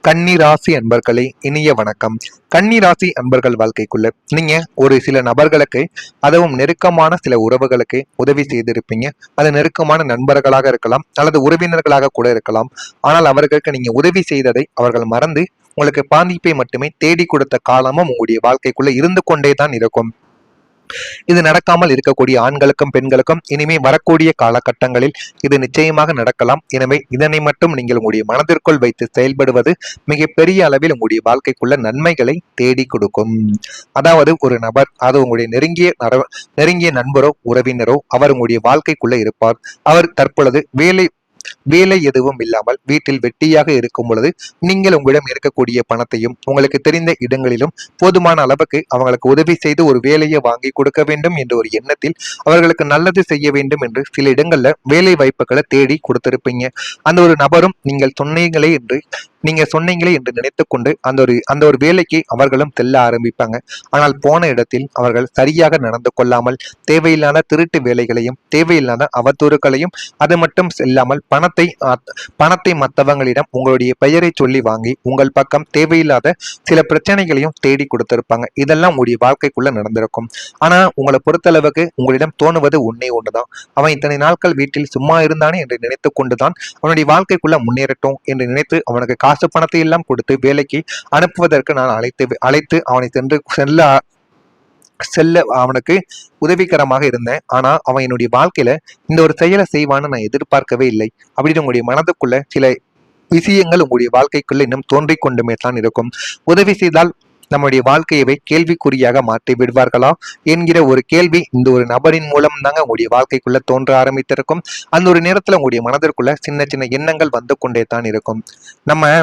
கன்னிராசி அன்பர்களே, இனிய வணக்கம். கன்னிராசி அன்பர்கள் வாழ்க்கைக்குள்ள நீங்க ஒரு சில நபர்களுக்கு, அதுவும் நெருக்கமான சில உறவுகளுக்கு உதவி செய்திருப்பீங்க. அது நெருக்கமான நண்பர்களாக இருக்கலாம் அல்லது உறவினர்களாக கூட இருக்கலாம். ஆனால் அவர்களுக்கு நீங்க உதவி செய்ததை அவர்கள் மறந்து உங்களுக்கு பாதிப்பை மட்டுமே தேடி கொடுத்த காலமும் உங்களுடைய வாழ்க்கைக்குள்ள இருந்து கொண்டே தான் இருக்கும். இது நடக்காமல் இருக்கக்கூடிய ஆண்களுக்கும் பெண்களுக்கும் இனிமே வரக்கூடிய காலகட்டங்களில் இது நிச்சயமாக நடக்கலாம். எனவே இதனை மட்டும் நீங்கள் உங்களுடைய மனதிற்குள் வைத்து செயல்படுவது மிகப்பெரிய அளவில் உங்களுடைய வாழ்க்கைக்குள்ள நன்மைகளை தேடி கொடுக்கும். அதாவது ஒரு நபர், அது உங்களுடைய நெருங்கிய நண்பரோ உறவினரோ, அவர் உங்களுடைய வாழ்க்கைக்குள்ள இருப்பார். அவர் தற்பொழுது வேலை எதுவும் இல்லாமல் வீட்டில் வெட்டியாக இருக்கும் பொழுது நீங்கள் உங்களிடம் இருக்கக்கூடிய பணத்தையும் உங்களுக்கு தெரிந்த இடங்களிலும் போதுமான அளவுக்கு அவங்களுக்கு உதவி செய்து ஒரு வேலையை வாங்கி கொடுக்க வேண்டும் என்ற ஒரு எண்ணத்தில் அவர்களுக்கு நல்லது செய்ய வேண்டும் என்று சில இடங்கள்ல வேலை வாய்ப்புகளை தேடி கொடுத்திருப்பீங்க. அந்த ஒரு நபரும் நீங்க சொன்னீங்களே என்று நினைத்து கொண்டு அந்த ஒரு வேலைக்கு அவர்களும் செல்ல ஆரம்பிப்பாங்க. ஆனால் போன இடத்தில் அவர்கள் சரியாக நடந்து கொள்ளாமல் தேவையில்லாத திருட்டு வேலைகளையும் தேவையில்லாத அவதூறுகளையும் அது மட்டும் செல்லாமல் பணத்தை மற்றவங்களிடம் உங்களுடைய பெயரை சொல்லி வாங்கி உங்கள் பக்கம் தேவையில்லாத சில பிரச்சனைகளையும் தேடி கொடுத்திருப்பாங்க. இதெல்லாம் உங்களுடைய வாழ்க்கைக்குள்ள நடந்திருக்கும். ஆனா உங்களை பொறுத்தளவுக்கு உங்களிடம் தோணுவது ஒண்ணுதான், அவன் இத்தனை நாட்கள் வீட்டில் சும்மா இருந்தானே என்று நினைத்து கொண்டுதான் அவனுடைய வாழ்க்கைக்குள்ள முன்னேறட்டும் என்று நினைத்து அவனுக்கு காசு பணத்தை எல்லாம் கொடுத்து வேலைக்கு அனுப்புவதற்கு நான் அழைத்து அவனை செல்ல அவனுக்கு உதவிகரமாக இருந்தேன். ஆனா அவன் என்னுடைய வாழ்க்கையில இந்த ஒரு செயலை செய்வான்னு நான் எதிர்பார்க்கவே இல்லை அப்படின்னு உங்களுடைய மனதுக்குள்ள சில விஷயங்கள் உங்களுடைய வாழ்க்கைக்குள்ள இன்னும் தோன்றிக் கொண்டுமே தான் இருக்கும். உதவி செய்தால் நம்முடைய வாழ்க்கையவை கேள்விக்குறியாக மாற்றி விடுவார்களா என்கிற ஒரு கேள்வி இந்த ஒரு நபரின் மூலம் தாங்க உங்களுடைய வாழ்க்கைக்குள்ள தோன்ற ஆரம்பித்திருக்கும். அந்த ஒரு நேரத்துல உங்களுடைய மனதிற்குள்ள சின்ன சின்ன எண்ணங்கள் வந்து கொண்டே தான் இருக்கும். நம்ம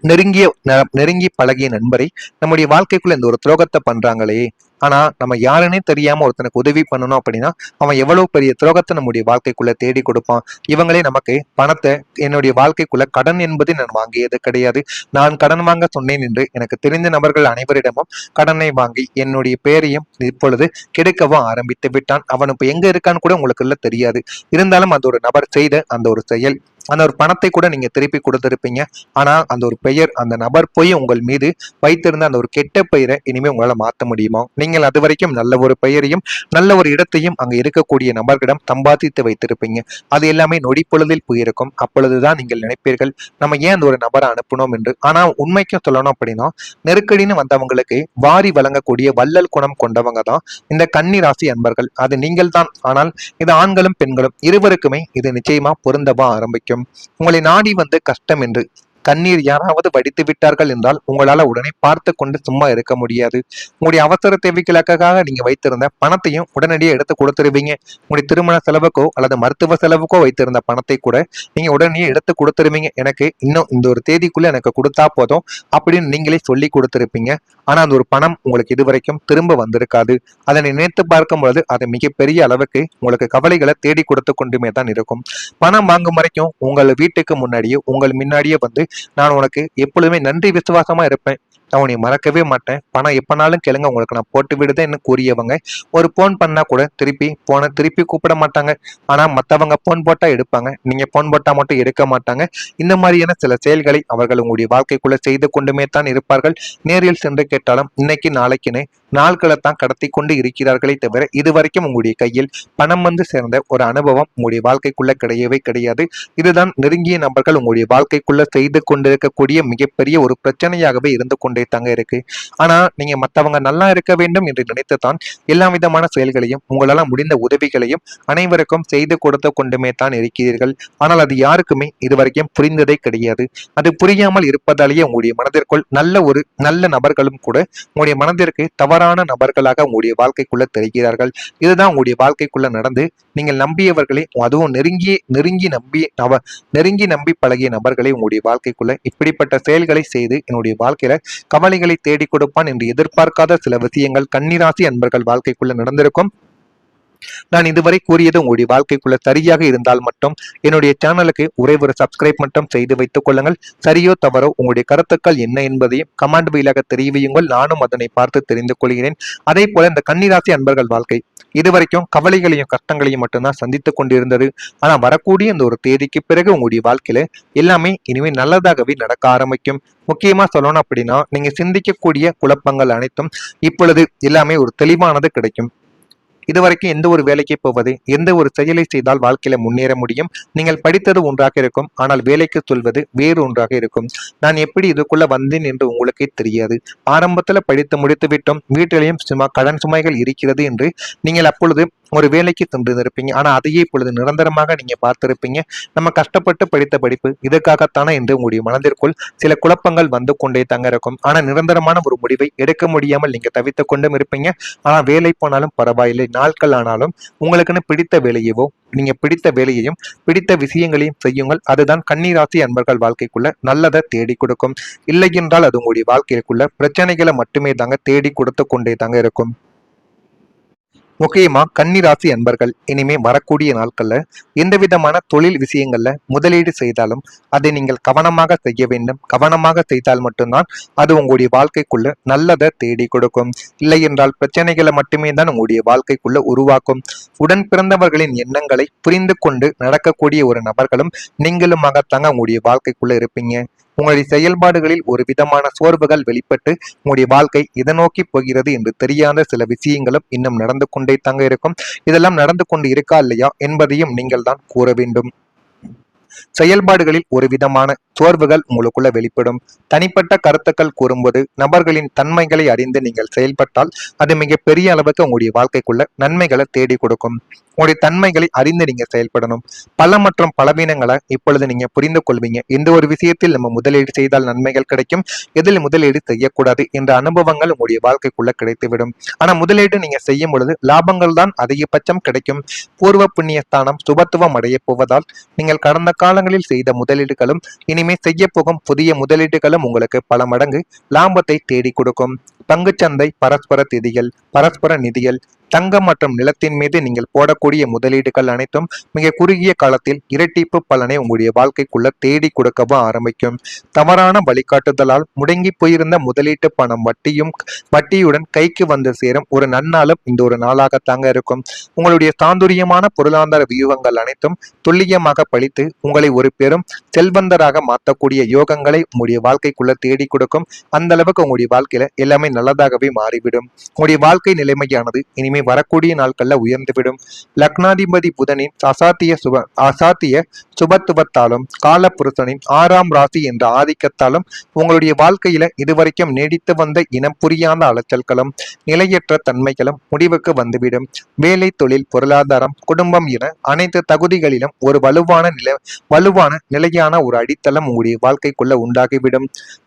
நெருங்கி பழகிய நண்பரை நம்முடைய வாழ்க்கைக்குள்ள இந்த ஒரு துரோகத்தை பண்றாங்களே, ஆனா நம்ம யாருன்னே தெரியாம ஒருத்தனுக்கு உதவி பண்ணணும் அப்படின்னா அவன் எவ்வளவு பெரிய துரோகத்தை நம்முடைய வாழ்க்கைக்குள்ள தேடி கொடுப்பான். இவங்களே நமக்கு பணத்தை, என்னுடைய வாழ்க்கைக்குள்ள கடன் என்பது நான் வாங்கியது கிடையாது, நான் கடன் வாங்க சொன்னேன் என்று எனக்கு தெரிந்த நபர்கள் அனைவரிடமும் கடனை வாங்கி என்னுடைய பேரையும் இப்பொழுது கெடுக்கவும் ஆரம்பித்து விட்டான். அவன் இப்ப எங்க இருக்கான்னு கூட உங்களுக்கு தெரியாது. இருந்தாலும் அந்த ஒரு நபர் செய்த அந்த ஒரு செயல், அந்த ஒரு பணத்தை கூட நீங்க திருப்பி கொடுத்திருப்பீங்க. ஆனா அந்த ஒரு பெயர், அந்த நபர் போய் உங்கள் மீது வைத்திருந்த அந்த ஒரு கெட்ட பெயரை இனிமே உங்களால மாற்ற முடியுமா? நீங்கள் அது வரைக்கும் நல்ல ஒரு பெயரையும் நல்ல ஒரு இடத்தையும் அங்க இருக்கக்கூடிய நபர்களிடம் சம்பாதித்து வைத்திருப்பீங்க. அது எல்லாமே நொடி பொழுதில் போயிருக்கும். அப்பொழுதுதான் நீங்கள் நினைப்பீர்கள் நம்ம ஏன் அந்த ஒரு நபரை அனுப்பணும் என்று. ஆனா உண்மைக்கும் சொல்லணும் அப்படின்னா, நெருக்கடின்னு வந்தவங்களுக்கு வாரி வழங்கக்கூடிய வள்ளல் குணம் கொண்டவங்க தான் இந்த கன்னி ராசி அன்பர்கள். அது நீங்கள் தான். ஆனால் இது ஆண்களும் பெண்களும் இருவருக்குமே இது நிச்சயமா பொருந்தவா ஆரம்பிக்கும். உங்களை நாடி வந்து கஷ்டம் என்று கண்ணீர் யாராவது வடித்து விட்டார்கள் என்றால் உங்களால உடனே பார்த்து கொண்டு சும்மா இருக்க முடியாது. உங்களுடைய அவசர தேவைகளுக்காக நீங்க வைத்திருந்த பணத்தையும் உடனடியாக எடுத்து கொடுத்துருவீங்க. உங்களுடைய திருமண செலவுக்கோ அல்லது மருத்துவ செலவுக்கோ வைத்திருந்த பணத்தை கூட நீங்க உடனே எடுத்து கொடுத்துருவீங்க. எனக்கு இன்னும் இந்த ஒரு தேதிக்குள்ள எனக்கு கொடுத்தா போதும் அப்படின்னு நீங்களே சொல்லி கொடுத்திருப்பீங்க. ஆனா அந்த ஒரு பணம் உங்களுக்கு இதுவரைக்கும் திரும்ப வந்திருக்காது. அதனை நினைத்து பார்க்கும் பொழுது அது மிகப்பெரிய அளவுக்கு உங்களுக்கு கவலைகளை தேடி கொடுத்து கொண்டுமே தான் இருக்கும். பணம் வாங்கும் வரைக்கும் உங்கள் வீட்டுக்கு முன்னாடியே உங்கள் முன்னாடியே வந்து நான் உனக்கு எப்பொழுதுமே நன்றி விசுவாசமா இருப்பேன், நான் உன்னை மறக்கவே மாட்டேன், பணம் எப்பனாலும் கேளுங்க உங்களுக்கு நான் போட்டு விடுதேன்னு கூறியவங்க ஒரு போன் பண்ணா கூட திருப்பி கூப்பிட மாட்டாங்க. ஆனா மத்தவங்க போன் போட்டா எடுப்பாங்க, நீங்க போன் போட்டா மட்டும் எடுக்க மாட்டாங்க. இந்த மாதிரியான சில செயல்களை அவர்கள் உங்களுடைய வாழ்க்கைக்குள்ள செய்து கொண்டுமே தான் இருப்பார்கள். நேரில் சென்று கேட்டாலும் இன்னைக்கு நாளைக்குன்னு நாட்களை தான் கடத்தி கொண்டு இருக்கிறார்களே தவிர இதுவரைக்கும் உங்களுடைய கையில் பணம் வந்து சேர்ந்த ஒரு அனுபவம் உங்களுடைய வாழ்க்கைக்குள்ள கிடையவே கிடையாது. இதுதான் நெருங்கிய நபர்கள் உங்களுடைய வாழ்க்கைக்குள்ள செய்து கொண்டிருக்கக்கூடிய மிகப்பெரிய ஒரு பிரச்சனையாகவே இருந்து கொண்டே தாங்க இருக்கு. ஆனா நீங்க மற்றவங்க நல்லா இருக்க வேண்டும் என்று நினைத்துத்தான் எல்லா விதமான செயல்களையும் உங்களால முடிந்த உதவிகளையும் அனைவருக்கும் செய்து கொடுத்து கொண்டுமே தான் இருக்கிறீர்கள். ஆனால் அது யாருக்குமே இதுவரைக்கும் புரிந்ததே கிடையாது. அது புரியாமல் இருப்பதாலேயே உங்களுடைய மனதிற்குள் நல்ல நபர்களும் கூட உங்களுடைய மனதிற்கு தவறான நபர்களாக உங்களுடைய வாழ்க்கைக்குள்ள தெரிகிறார்கள். இதுதான் உங்களுடைய வாழ்க்கைக்குள்ள நடந்து நீங்கள் நம்பியவர்களை, அதுவும் நெருங்கி நம்பி பழகிய நபர்களை உங்களுடைய வாழ்க்கைக்குள்ள இப்படிப்பட்ட செயல்களை செய்து என்னுடைய வாழ்க்கையில கவலைகளை தேடி கொடுப்பான் என்று எதிர்பார்க்காத சில விஷயங்கள் கன்னிராசி அன்பர்கள் வாழ்க்கைக்குள்ள நடந்திருக்கும். நான் இதுவரை கூறியது உங்களுடைய வாழ்க்கைக்குள்ள சரியாக இருந்தால் மட்டும் என்னுடைய சேனலுக்கு ஒரே ஒரு சப்ஸ்கிரைப் மட்டும் செய்து வைத்துக் கொள்ளுங்கள். சரியோ தவறோ உங்களுடைய கருத்துக்கள் என்ன என்பதையும் கமெண்ட் வழியாக தெரிவியுங்கள். நானும் அதனை பார்த்து தெரிந்து கொள்கிறேன். அதே போல இந்த கன்னிராசி அன்பர்கள் வாழ்க்கை இதுவரைக்கும் கவலைகளையும் கஷ்டங்களையும் மட்டும்தான் சந்தித்துக் கொண்டிருந்தது. ஆனா வரக்கூடிய இந்த ஒரு தேதிக்கு பிறகு உங்களுடைய வாழ்க்கையில எல்லாமே இனிமே நல்லதாகவே நடக்க ஆரம்பிக்கும். முக்கியமா சொல்லணும் அப்படின்னா நீங்க சிந்திக்கக்கூடிய குழப்பங்கள் அனைத்தும் இப்பொழுது எல்லாமே ஒரு தெளிவானது கிடைக்கும். இதுவரைக்கும் எந்த ஒரு வேலைக்கு போவது, எந்த ஒரு செயலை செய்தால் வாழ்க்கையில முன்னேற முடியும். நீங்கள் படித்தது ஒன்றாக இருக்கும், ஆனால் வேலைக்கு சொல்வது வேறு ஒன்றாக இருக்கும். நான் எப்படி இதுக்குள்ள வந்தேன் என்று உங்களுக்கே தெரியாது. ஆரம்பத்துல படித்து முடித்து விட்டோம், வீட்டிலையும் சும்மா கடன் சுமைகள் இருக்கிறது என்று நீங்கள் அப்பொழுது ஒரு வேலைக்கு சென்றிருப்பீங்க. ஆனா அதையே இப்பொழுது நிரந்தரமாக நீங்க பார்த்திருப்பீங்க. நம்ம கஷ்டப்பட்டு படித்த படிப்பு இதற்காகத்தானே என்று உங்களுடைய மனதிற்குள் சில குழப்பங்கள் வந்து கொண்டே தங்க இருக்கும். ஆனா நிரந்தரமான ஒரு முடிவை எடுக்க முடியாமல் நீங்க தவித்துக் கொண்டும் இருப்பீங்க. ஆனா வேலை போனாலும் பரவாயில்லை, நாட்கள் ஆனாலும் உங்களுக்குன்னு பிடித்த வேலையவோ நீங்க பிடித்த வேலையையும் பிடித்த விஷயங்களையும் செய்யுங்கள். அதுதான் கன்னிராசி அன்பர்கள் வாழ்க்கைக்குள்ள நல்லதை தேடி கொடுக்கும். இல்லை என்றால் அது உங்களுடைய வாழ்க்கைக்குள்ள பிரச்சனைகளை மட்டுமே தாங்க தேடி கொடுத்து கொண்டே தாங்க இருக்கும். முக்கியமா கன்னிராசி அன்பர்கள் இனிமே வரக்கூடிய நாட்கள்ல எந்த விதமான தொழில் விஷயங்கள்ல முதலீடு செய்தாலும் அதை நீங்கள் கவனமாக செய்ய வேண்டும். கவனமாக செய்தால் மட்டும்தான் அது உங்களுடைய வாழ்க்கைக்குள்ள நல்லதை தேடி கொடுக்கும். இல்லை என்றால் பிரச்சனைகளை மட்டுமே தான் உங்களுடைய வாழ்க்கைக்குள்ள உருவாக்கும். உடன் பிறந்தவர்களின் எண்ணங்களை புரிந்து கொண்டு நடக்கக்கூடிய ஒரு நபர்களும் நீங்களுமாகத்தாங்க உங்களுடைய வாழ்க்கைக்குள்ள இருப்பீங்க. உங்களுடைய செயல்பாடுகளில் ஒரு விதமான சோர்வுகள் வெளிப்பட்டு உங்களுடைய வாழ்க்கை இதை நோக்கி போகிறது என்று தெரியாத சில விஷயங்களும் இன்னும் நடந்து கொண்டே தாங்க இருக்கும். இதெல்லாம் நடந்து கொண்டு இருக்கா இல்லையா என்பதையும் நீங்கள் தான் கூற வேண்டும். செயல்பாடுகளில் ஒரு விதமான சோர்வுகள் உங்களுக்குள்ள வெளிப்படும். தனிப்பட்ட கருத்துக்கள் கூறும்போது நபர்களின் தன்மைகளை அறிந்து நீங்கள் செயல்பட்டால் அது மிக பெரிய அளவுக்கு உங்களுடைய வாழ்க்கைக்குள்ள நன்மைகளை தேடி கொடுக்கும். உங்களுடைய தன்மைகளை அறிந்து நீங்க செயல்படணும். பல மற்றும் பலவீனங்களை இப்பொழுது நீங்க புரிந்து கொள்வீங்க. எந்த ஒரு விஷயத்தில் நம்ம முதலீடு செய்தால் நன்மைகள் கிடைக்கும், எதில் முதலீடு செய்யக்கூடாது என்ற அனுபவங்கள் உங்களுடைய வாழ்க்கைக்குள்ள கிடைத்துவிடும். ஆனா முதலீடு நீங்க செய்யும் பொழுது லாபங்கள் தான் அதிகபட்சம் கிடைக்கும். பூர்வ புண்ணிய ஸ்தானம் சுபத்துவம் அடைய போவதால் நீங்கள் கடந்த காலங்களில் செய்த முதலீடுகளும் இனிமே செய்ய போகும் புதிய முதலீடுகளும் உங்களுக்கு பல மடங்கு லாபத்தை தேடி கொடுக்கும். பங்குச்சந்தை, பரஸ்பர திதிகள், பரஸ்பர நிதிகள், தங்கம் மற்றும் நிலத்தின் மீது நீங்கள் போடக்கூடிய முதலீடுகள் அனைத்தும் மிக குறுகிய காலத்தில் இரட்டிப்பு பலனை உங்களுடைய வாழ்க்கைக்குள்ள தேடி கொடுக்கவும் ஆரம்பிக்கும். தவறான வழிகாட்டுதலால் முடங்கி போயிருந்த முதலீட்டு பணம் வட்டியுடன் கைக்கு வந்து சேரும் ஒரு நன்னாளும் இந்த ஒரு நாளாகத்தாங்க இருக்கும். உங்களுடைய சாதுரியமான பொருளாதார வியூகங்கள் அனைத்தும் துல்லியமாக பழித்து உங்களை ஒரு பெரும் செல்வந்தராக மாற்றக்கூடிய யோகங்களை உங்களுடைய வாழ்க்கைக்குள்ள தேடி கொடுக்கும். அந்த அளவுக்கு உங்களுடைய வாழ்க்கையில எல்லாமே நல்லதாகவே மாறிவிடும். உங்களுடைய வாழ்க்கை நிலைமையானது இனிமே வரக்கூடிய நாட்கள்ல உயர்ந்துவிடும். லக்னாதிபதி புதனின் அசாத்திய சுபத்துவத்தாலும் காலபுருஷனின் 6ஆம் ராசி என்ற ஆதிக்கத்தாலும் உங்களுடைய வாழ்க்கையில இதுவரைக்கும் நீடித்து வந்த இனம் புரியாத அலைச்சல்களும் நிலையற்ற தன்மைகளும் முடிவுக்கு வந்துவிடும். வேலை, தொழில், பொருளாதாரம், குடும்பம் என அனைத்து தகுதிகளிலும் ஒரு வலுவான நிலையான ஒரு அடித்தளம் உங்களுடைய வாழ்க்கைக்குள்ள உண்டாகிவிடும்.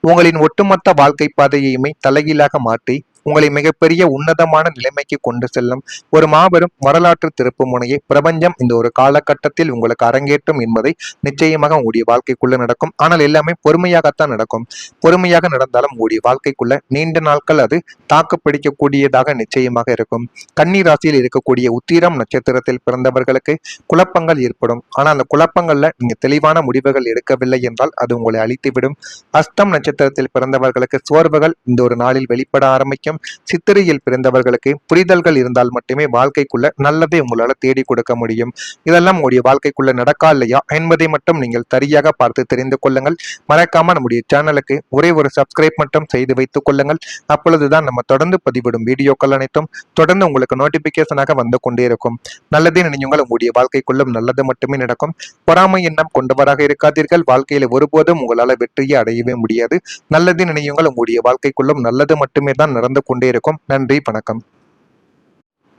உங்களின் ஒட்டுமொத்த வாழ்க்கை பாதையுமே தலைகீழாக மாற்றி உங்களை மிகப்பெரிய உன்னதமான நிலைமைக்கு கொண்டு செல்லும் ஒரு மாபெரும் வரலாற்று திருப்பு முனையை பிரபஞ்சம் இந்த ஒரு காலகட்டத்தில் உங்களுக்கு அரங்கேற்றும் என்பதை நிச்சயமாக உங்களுடைய வாழ்க்கைக்குள்ள நடக்கும். ஆனால் எல்லாமே பொறுமையாகத்தான் நடக்கும். பொறுமையாக நடந்தாலும் உங்களுடைய வாழ்க்கைக்குள்ள நீண்ட நாட்கள் அது தாக்கு பிடிக்கக்கூடியதாக நிச்சயமாக இருக்கும். கன்னி ராசியில் இருக்கக்கூடிய உத்திரம் நட்சத்திரத்தில் பிறந்தவர்களுக்கு குழப்பங்கள் ஏற்படும். ஆனால் அந்த குழப்பங்கள்ல நீங்க தெளிவான முடிவுகள் எடுக்கவில்லை என்றால் அது உங்களை அழித்துவிடும். அஸ்தம் நட்சத்திரத்தில் பிறந்தவர்களுக்கு சோர்வுகள் இந்த ஒரு நாளில் வெளிப்பட ஆரம்பிக்கும். சித்திரையில் பிறந்தவர்களுக்கு புரிதல்கள் இருந்தால் மட்டுமே வாழ்க்கைக்குள்ள நல்லதை உங்களால தேடி கொடுக்க முடியும். இதெல்லாம் உங்களுடைய வாழ்க்கைக்குள்ள நடக்கா இல்லையா என்பதை மட்டும் நீங்கள் சரியாக பார்த்து தெரிந்து கொள்ளுங்கள். மறக்காம நம்முடைய சேனலுக்கு ஒரே ஒரு சப்ஸ்கிரைப் மட்டும் செய்து வைத்துக் கொள்ளுங்கள். அப்பொழுதுதான் நம்ம தொடர்ந்து பதிவிடும் வீடியோக்கள் அனைத்தும் தொடர்ந்து உங்களுக்கு நோட்டிபிகேஷனாக வந்து கொண்டே இருக்கும். நல்லதே நினையுங்கள், உங்களுடைய வாழ்க்கைக்குள்ளும் நல்லது மட்டுமே நடக்கும். பொறாமை எண்ணம் கொண்டவராக இருக்காதீர்கள். வாழ்க்கையில ஒருபோதும் உங்களால வெற்றியை அடையவே முடியாது. நல்லதே நினையுங்கள், உங்களுடைய வாழ்க்கைக்குள்ளும் நல்லது மட்டுமே தான் நடந்து கொண்டே இருக்கும். நன்றி, வணக்கம்.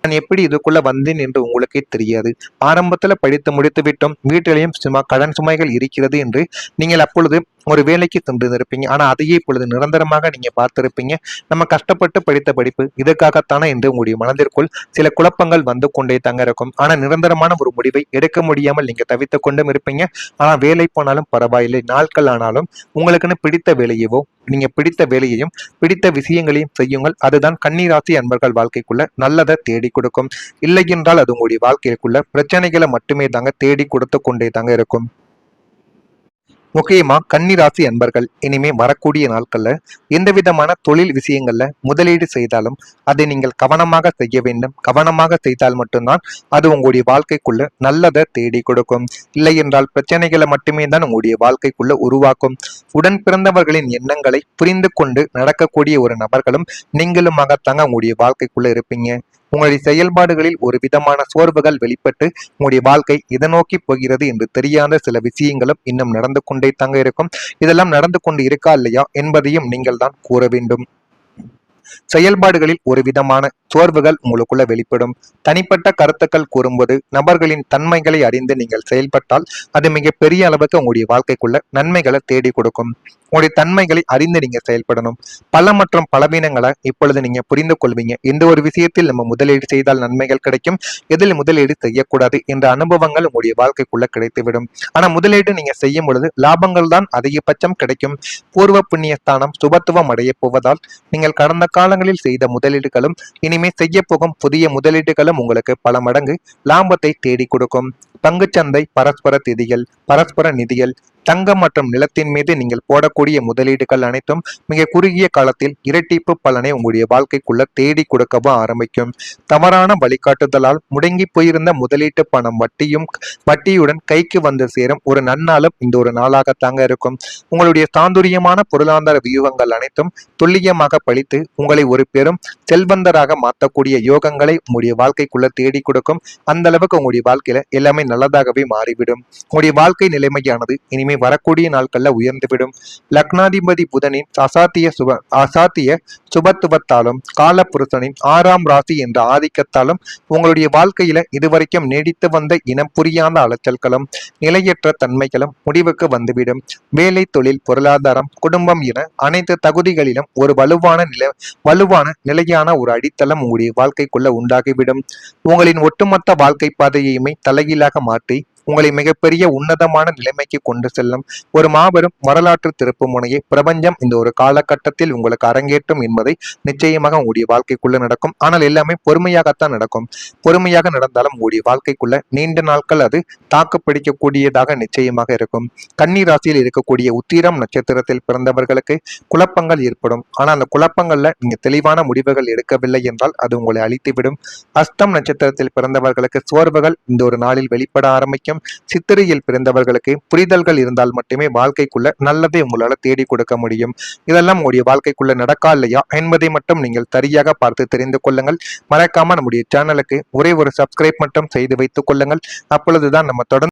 நான் எப்படி இதுக்குள்ள வந்தேன் என்று உங்களுக்கே தெரியாது. ஆரம்பத்துல படித்து முடித்து விட்டோம், வீட்டிலையும் சும்மா கடன் சுமைகள் இருக்கிறது என்று நீங்கள் அப்பொழுது ஒரு வேலைக்கு சென்று இருப்பீங்க. ஆனா அதையே இப்பொழுது நிரந்தரமாக நீங்க பார்த்திருப்பீங்க. நம்ம கஷ்டப்பட்டு படித்த படிப்பு இதற்காகத்தானே என்று உங்களுடைய மனதிற்குள் சில குழப்பங்கள் வந்து கொண்டே தாங்க இருக்கும். ஆனா நிரந்தரமான ஒரு முடிவை எடுக்க முடியாமல் நீங்க தவித்துக் கொண்டும் இருப்பீங்க. ஆனா வேலை போனாலும் பரவாயில்லை, நாட்கள் ஆனாலும் உங்களுக்குன்னு பிடித்த வேலையவோ நீங்க பிடித்த வேலையையும் பிடித்த விஷயங்களையும் செய்யுங்கள். அதுதான் கன்னிராசி அன்பர்கள் வாழ்க்கைக்குள்ள நல்லதை தேடி கொடுக்கும். இல்லை என்றால் அது உங்களுடைய வாழ்க்கைக்குள்ள பிரச்சனைகளை மட்டுமே தாங்க தேடி கொடுத்து கொண்டே தாங்க இருக்கும். முக்கியமா கன்னிராசி அன்பர்கள் இனிமே வரக்கூடிய நாட்கள்ல எந்த விதமான தொழில் விஷயங்கள்ல முதலீடு செய்தாலும் அதை நீங்கள் கவனமாக செய்ய வேண்டும். கவனமாக செய்தால் மட்டும்தான் அது உங்களுடைய வாழ்க்கைக்குள்ள நல்லதை தேடி கொடுக்கும். இல்லை என்றால் பிரச்சனைகளை மட்டுமே தான் உங்களுடைய வாழ்க்கைக்குள்ள உருவாக்கும். உடன் பிறந்தவர்களின் எண்ணங்களை புரிந்து கொண்டு நடக்கக்கூடிய ஒரு நபர்களும் நீங்களுமாகத்தாங்க உங்களுடைய வாழ்க்கைக்குள்ள இருப்பீங்க. உங்களுடைய செயல்பாடுகளில் ஒரு விதமான சோர்வுகள் வெளிப்பட்டு உங்களுடைய வாழ்க்கை இதை நோக்கி போகிறது என்று தெரியாத சில விஷயங்களும் இன்னும் நடந்து கொண்டே தாங்க இருக்கும். இதெல்லாம் நடந்து கொண்டு இருக்கா இல்லையா என்பதையும் நீங்கள் தான் கூற வேண்டும். செயல்பாடுகளில் ஒரு விதமான சோர்வுகள் உங்களுக்குள்ள வெளிப்படும். தனிப்பட்ட கருத்துக்கள் கூறும்போது நபர்களின் தன்மைகளை அறிந்து நீங்கள் செயல்பட்டால் அது மிக பெரிய அளவுக்கு உங்களுடைய வாழ்க்கைக்குள்ள நன்மைகளை தேடி கொடுக்கும். உங்களுடைய தன்மைகளை அறிந்து நீங்க செயல்படணும். பல மற்றும் பலவீனங்களை இப்பொழுது நீங்க புரிந்து கொள்வீங்க. எந்த ஒரு விஷயத்தில் நம்ம முதலீடு செய்தால் நன்மைகள் கிடைக்கும், எதில் முதலீடு செய்யக்கூடாது என்ற அனுபவங்கள் உங்களுடைய வாழ்க்கைக்குள்ள கிடைத்துவிடும். ஆனா முதலீடு நீங்க செய்யும் பொழுது லாபங்கள் தான் அதிகபட்சம் கிடைக்கும். பூர்வ புண்ணிய ஸ்தானம் சுபத்துவம் அடைய போவதால் நீங்கள் கடந்த காலங்களில் செய்த முதலீடுகளும் இனிமே செய்ய போகும் புதிய முதலீடுகளும் உங்களுக்கு பல மடங்கு லாபத்தை தேடி கொடுக்கும். பங்குச்சந்தை, பரஸ்பர நிதிகள், தங்கம் மற்றும் நிலத்தின் மீது நீங்கள் போடக்கூடிய முதலீடுகள் அனைத்தும் மிக குறுகிய காலத்தில் இரட்டிப்பு பலனை உங்களுடைய வாழ்க்கைக்குள்ள தேடி கொடுக்கவும் ஆரம்பிக்கும். தவறான வழிகாட்டுதலால் முடங்கி போயிருந்த முதலீட்டு பணம் வட்டியுடன் கைக்கு வந்து சேரும் ஒரு நன்னாளும் இந்த ஒரு நாளாகத்தாங்க இருக்கும். உங்களுடைய சாதுரியமான பொருளாதார வியூகங்கள் அனைத்தும் துல்லியமாக பழித்து உங்களை ஒரு பெரும் செல்வந்தராக மாற்றக்கூடிய யோகங்களை உங்களுடைய வாழ்க்கைக்குள்ள தேடி கொடுக்கும். அந்த அளவுக்கு உங்களுடைய வாழ்க்கையில எல்லாமே நல்லதாகவே மாறிவிடும். உங்களுடைய வாழ்க்கை நிலைமையானது இனிமே வரக்கூடிய நாட்கள்ல உயர்ந்துவிடும். லக்னாதிபதி புதனின் அசாத்திய சுபத்துவத்தாலும் காலபுருஷனின் 6ஆம் ராசி என்ற ஆதிக்கத்தாலும் உங்களுடைய வாழ்க்கையில இதுவரைக்கும் நீடித்து வந்த இனம் புரியாத அலைச்சல்களும் நிலையற்ற தன்மைகளும் முடிவுக்கு வந்துவிடும். வேலை, தொழில், பொருளாதாரம், குடும்பம் என அனைத்து தகுதிகளிலும் ஒரு வலுவான நிலையான ஒரு அடித்தளம் உங்களுடைய வாழ்க்கைக்குள்ள உண்டாகிவிடும். உங்களின் ஒட்டுமொத்த வாழ்க்கை பாதையுமே தலைகீழாக மாற்றி உங்களை மிகப்பெரிய உன்னதமான நிலைமைக்கு கொண்டு செல்லும் ஒரு மாபெரும் வரலாற்று திருப்பு முனையை பிரபஞ்சம் இந்த ஒரு காலகட்டத்தில் உங்களுக்கு அரங்கேற்றும் என்பதை நிச்சயமாக உங்களுடைய வாழ்க்கைக்குள்ள நடக்கும். ஆனால் எல்லாமே பொறுமையாகத்தான் நடக்கும். பொறுமையாக நடந்தாலும் உங்களுடைய வாழ்க்கைக்குள்ள நீண்ட நாட்கள் அது தாக்கு பிடிக்கக்கூடியதாக நிச்சயமாக இருக்கும். கன்னி ராசியில் இருக்கக்கூடிய உத்திரம் நட்சத்திரத்தில் பிறந்தவர்களுக்கு குழப்பங்கள் ஏற்படும். ஆனால் அந்த குழப்பங்கள்ல நீங்க தெளிவான முடிவுகள் எடுக்கவில்லை என்றால் அது உங்களை அழித்துவிடும். அஸ்தம் நட்சத்திரத்தில் பிறந்தவர்களுக்கு சோர்வுகள் இந்த ஒரு நாளில் வெளிப்பட ஆரம்பிக்கும். சித்திரையில் பிறந்தவர்களுக்கு புரிதல்கள் இருந்தால் மட்டுமே வாழ்க்கைக்குள்ள நல்லதை உங்களால தேடி கொடுக்க முடியும். இதெல்லாம் உங்களுடைய வாழ்க்கைக்குள்ள நடக்கா இல்லையா என்பதை மட்டும் நீங்கள் சரியாக பார்த்து தெரிந்து கொள்ளுங்கள். மறக்காம நம்முடைய சேனலுக்கு ஒரே ஒரு சப்ஸ்கிரைப் மட்டும் செய்து வைத்துக் கொள்ளுங்கள். அப்பொழுதுதான் நம்ம தொடர்ந்து